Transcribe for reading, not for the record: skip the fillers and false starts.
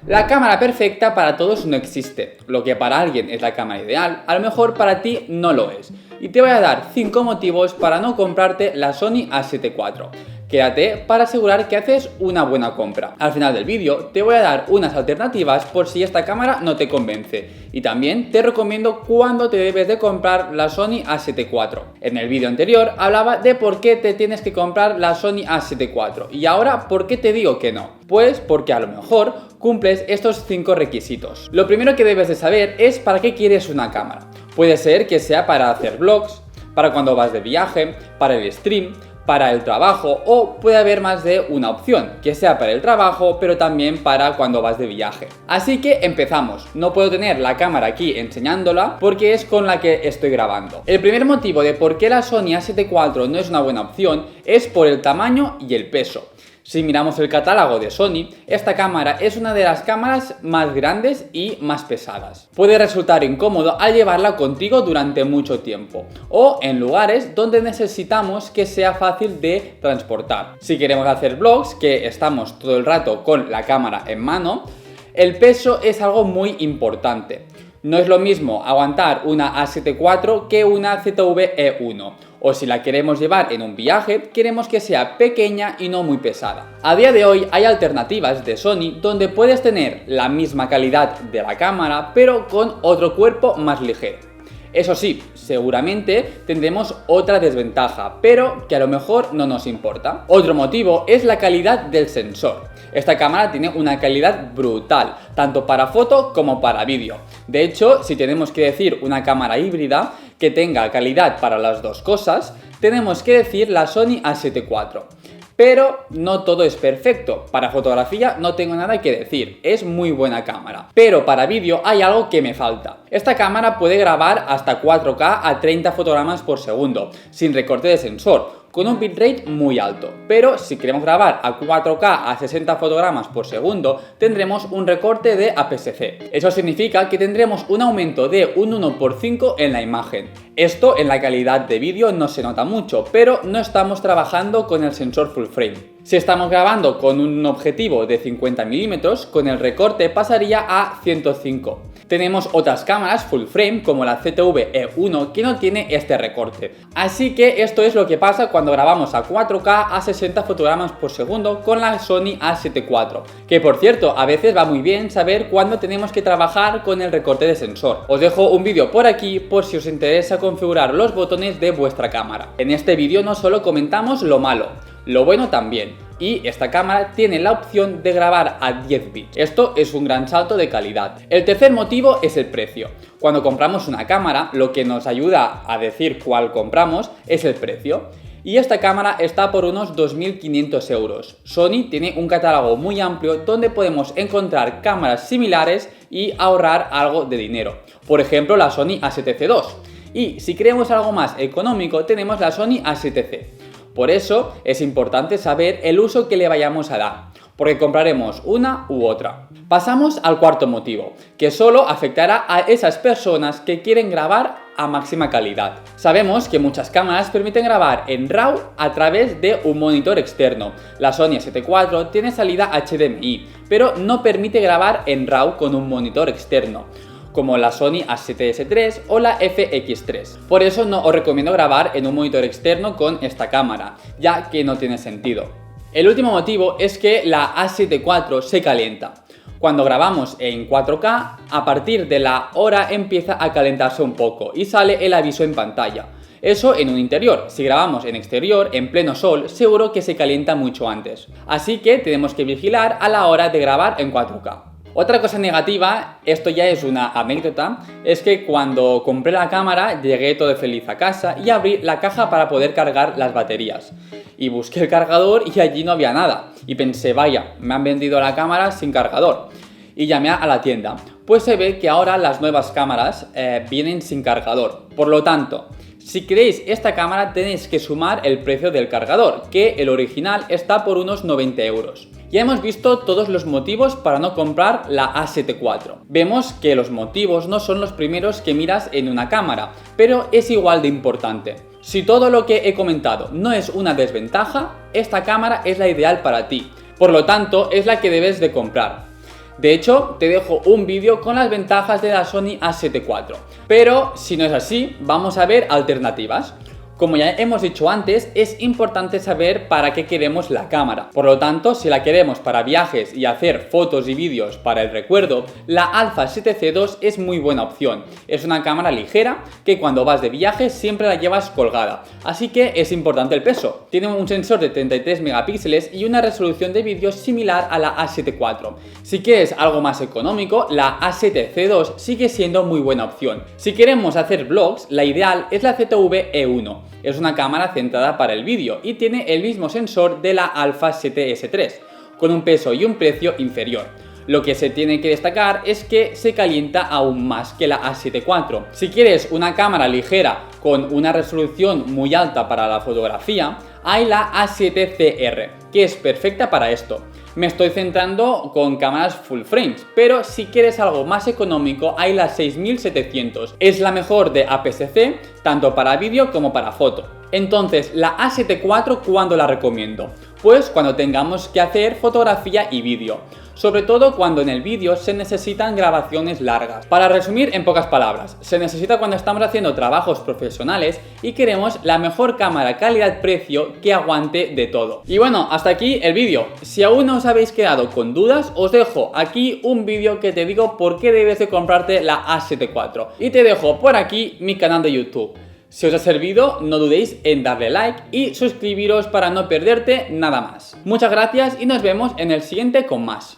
La cámara perfecta para todos no existe. Lo que para alguien es la cámara ideal, a lo mejor para ti no lo es. Y te voy a dar 5 motivos para no comprarte la Sony A7 IV. Quédate para asegurar que haces una buena compra. Al final del vídeo te voy a dar unas alternativas por si esta cámara no te convence. Y también te recomiendo cuándo te debes de comprar la Sony A7 IV. En el vídeo anterior hablaba de por qué te tienes que comprar la Sony A7 IV. Y ahora, ¿por qué te digo que no? Pues porque a lo mejor cumples estos 5 requisitos. Lo primero que debes de saber es para qué quieres una cámara. Puede ser que sea para hacer vlogs, para cuando vas de viaje, para el stream, para el trabajo, o puede haber más de una opción, que sea para el trabajo pero también para cuando vas de viaje. Así que empezamos. No puedo tener la cámara aquí enseñándola porque es con la que estoy grabando. El primer motivo de por qué la Sony A7 IV no es una buena opción es por el tamaño y el peso. Si miramos el catálogo de Sony, esta cámara es una de las cámaras más grandes y más pesadas. Puede resultar incómodo al llevarla contigo durante mucho tiempo o en lugares donde necesitamos que sea fácil de transportar. Si queremos hacer vlogs, que estamos todo el rato con la cámara en mano, el peso es algo muy importante. No es lo mismo aguantar una A7 IV que una ZV-E1. O si la queremos llevar en un viaje, queremos que sea pequeña y no muy pesada. A día de hoy hay alternativas de Sony donde puedes tener la misma calidad de la cámara, pero con otro cuerpo más ligero. Eso sí, seguramente tendremos otra desventaja, pero que a lo mejor no nos importa. Otro motivo es la calidad del sensor. Esta cámara tiene una calidad brutal, tanto para foto como para vídeo. De hecho, si tenemos que decir una cámara híbrida que tenga calidad para las dos cosas, tenemos que decir la Sony A7 IV. Pero no todo es perfecto. Para fotografía no tengo nada que decir, es muy buena cámara. Pero para vídeo hay algo que me falta. Esta cámara puede grabar hasta 4K a 30 fotogramas por segundo, sin recorte de sensor, con un bitrate muy alto. Pero si queremos grabar a 4K a 60 fotogramas por segundo, tendremos un recorte de APS-C. Eso significa que tendremos un aumento de un 1/5 en la imagen. Esto en la calidad de vídeo no se nota mucho, pero no estamos trabajando con el sensor full frame. Si estamos grabando con un objetivo de 50 mm, con el recorte pasaría a 105. Tenemos otras cámaras full frame como la ZV-E1 que no tiene este recorte. Así que esto es lo que pasa cuando grabamos a 4K a 60 fotogramas por segundo con la Sony A7 IV. Que por cierto, a veces va muy bien saber cuándo tenemos que trabajar con el recorte de sensor. Os dejo un vídeo por aquí por si os interesa configurar los botones de vuestra cámara. En este vídeo no solo comentamos lo malo, lo bueno también. Y esta cámara tiene la opción de grabar a 10 bits. Esto es un gran salto de calidad. El tercer motivo es el precio. Cuando compramos una cámara, lo que nos ayuda a decir cuál compramos es el precio. Y esta cámara está por unos 2.500 euros. Sony tiene un catálogo muy amplio donde podemos encontrar cámaras similares y ahorrar algo de dinero. Por ejemplo, la Sony A7C II. Y si queremos algo más económico, tenemos la Sony A7C. Por eso es importante saber el uso que le vayamos a dar, porque compraremos una u otra. Pasamos al cuarto motivo, que solo afectará a esas personas que quieren grabar a máxima calidad. Sabemos que muchas cámaras permiten grabar en RAW a través de un monitor externo. La Sony A7 IV tiene salida HDMI, pero no permite grabar en RAW con un monitor externo, como la Sony A7S III o la FX3. Por eso no os recomiendo grabar en un monitor externo con esta cámara, ya que no tiene sentido. El último motivo es que la A7 IV se calienta. Cuando grabamos en 4K, a partir de la hora empieza a calentarse un poco y sale el aviso en pantalla. Eso en un interior. Si grabamos en exterior, en pleno sol, seguro que se calienta mucho antes. Así que tenemos que vigilar a la hora de grabar en 4K. Otra cosa negativa, esto ya es una anécdota, es que cuando compré la cámara llegué todo feliz a casa y abrí la caja para poder cargar las baterías. Y busqué el cargador y allí no había nada. Y pensé, vaya, me han vendido la cámara sin cargador. Y llamé a la tienda. Pues se ve que ahora las nuevas cámaras vienen sin cargador. Por lo tanto, si queréis esta cámara tenéis que sumar el precio del cargador, que el original está por unos 90 euros. Ya hemos visto todos los motivos para no comprar la A7 IV. Vemos que los motivos no son los primeros que miras en una cámara, pero es igual de importante. Si todo lo que he comentado no es una desventaja, esta cámara es la ideal para ti. Por lo tanto, es la que debes de comprar. De hecho, te dejo un vídeo con las ventajas de la Sony A7 IV. Pero si no es así, vamos a ver alternativas. Como ya hemos dicho antes, es importante saber para qué queremos la cámara. Por lo tanto, si la queremos para viajes y hacer fotos y vídeos para el recuerdo, la Alpha 7C2 es muy buena opción. Es una cámara ligera que cuando vas de viaje siempre la llevas colgada, así que es importante el peso. Tiene un sensor de 33 megapíxeles y una resolución de vídeo similar a la A7 IV. Si quieres algo más económico, la A7C2 sigue siendo muy buena opción. Si queremos hacer vlogs, la ideal es la ZV-E1. Es una cámara centrada para el vídeo y tiene el mismo sensor de la Alpha 7S3, con un peso y un precio inferior. Lo que se tiene que destacar es que se calienta aún más que la A7 IV. Si quieres una cámara ligera con una resolución muy alta para la fotografía, hay la A7CR, que es perfecta para esto. Me estoy centrando con cámaras full frames, pero si quieres algo más económico hay la 6700. Es la mejor de APS-C, tanto para vídeo como para foto. Entonces, la A7 IV, ¿cuándo la recomiendo? Pues cuando tengamos que hacer fotografía y vídeo. Sobre todo cuando en el vídeo se necesitan grabaciones largas. Para resumir en pocas palabras, se necesita cuando estamos haciendo trabajos profesionales y queremos la mejor cámara calidad-precio que aguante de todo. Y bueno, hasta aquí el vídeo. Si aún no os habéis quedado con dudas, os dejo aquí un vídeo que te digo por qué debes de comprarte la A7 IV. Y te dejo por aquí mi canal de YouTube. Si os ha servido, no dudéis en darle like y suscribiros para no perderte nada más. Muchas gracias y nos vemos en el siguiente con más.